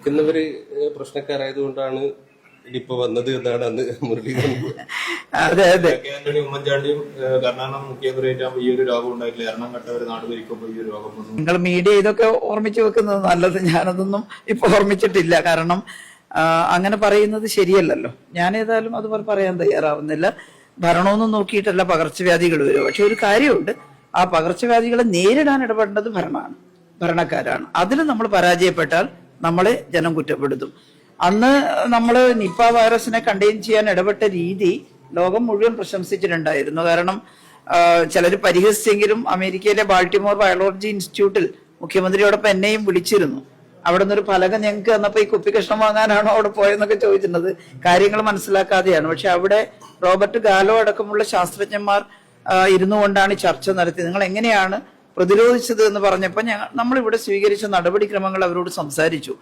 എന്നവര് പ്രശ്നക്കാരായതുകൊണ്ടാണ് ഇനിയിപ്പോ വന്നത് എന്നാണ് അന്ന് മുരളീധരൻ. അതെ അതെ, ആന്റണി ഉമ്മൻചാണ്ടിയും കർണാടക മുഖ്യമന്ത്രിയായിട്ട് ഈ ഒരു രോഗം ഉണ്ടായിട്ടില്ല. എണ്ണം കണ്ടവർ നാട് ഭരിക്കുമ്പോൾ ഈ ഒരു രോഗം വന്നു. നിങ്ങൾ മീഡിയ ഇതൊക്കെ ഓർമ്മിച്ചു വെക്കുന്നത് നല്ലത്. ഞാനതൊന്നും ഇപ്പൊ ഓർമ്മിച്ചിട്ടില്ല. കാരണം അങ്ങനെ പറയുന്നത് ശരിയല്ലല്ലോ. ഞാൻ ഏതായാലും അതുപോലെ പറയാൻ തയ്യാറാവുന്നില്ല. ഭരണമൊന്നും നോക്കിയിട്ടല്ല പകർച്ചവ്യാധികൾ വരും. പക്ഷെ ഒരു കാര്യമുണ്ട്, ആ പകർച്ചവ്യാധികളെ നേരിടാൻ ഇടപെടേണ്ടത് ഭരണക്കാരാണ്. അതിൽ നമ്മൾ പരാജയപ്പെട്ടാൽ നമ്മളെ ജനം കുറ്റപ്പെടുത്തും. അന്ന് നമ്മൾ നിപ്പ വൈറസിനെ കണ്ടെയ്ൻ ചെയ്യാൻ ഇടപെട്ട രീതി ലോകം മുഴുവൻ പ്രശംസിച്ചിട്ടുണ്ടായിരുന്നു. കാരണം ചിലർ പരിഹസിച്ചെങ്കിലും അമേരിക്കയിലെ ബാൾട്ടിമോർ ബയോളജി ഇൻസ്റ്റിറ്റ്യൂട്ടിൽ മുഖ്യമന്ത്രിയോടൊപ്പം എന്നെയും വിളിച്ചിരുന്നു. അവിടെ നിന്നൊരു ഫലക ഞങ്ങൾക്ക് തന്നപ്പോ ഈ കുപ്പി കഷ്ണം വാങ്ങാനാണോ അവിടെ പോയെന്നൊക്കെ ചോദിച്ചിരുന്നത്. കാര്യങ്ങൾ മനസ്സിലാക്കാതെയാണ്. പക്ഷെ അവിടെ റോബർട്ട് ഗാലോ അടക്കമുള്ള ശാസ്ത്രജ്ഞന്മാർ ഇരുന്നു കൊണ്ടാണ് ചർച്ച നടത്തിയത്. നിങ്ങൾ എങ്ങനെയാണ് പ്രതിരോധിച്ചത് എന്ന് പറഞ്ഞപ്പോൾ നമ്മളിവിടെ സ്വീകരിച്ച നടപടിക്രമങ്ങൾ അവരോട് സംസാരിച്ചു.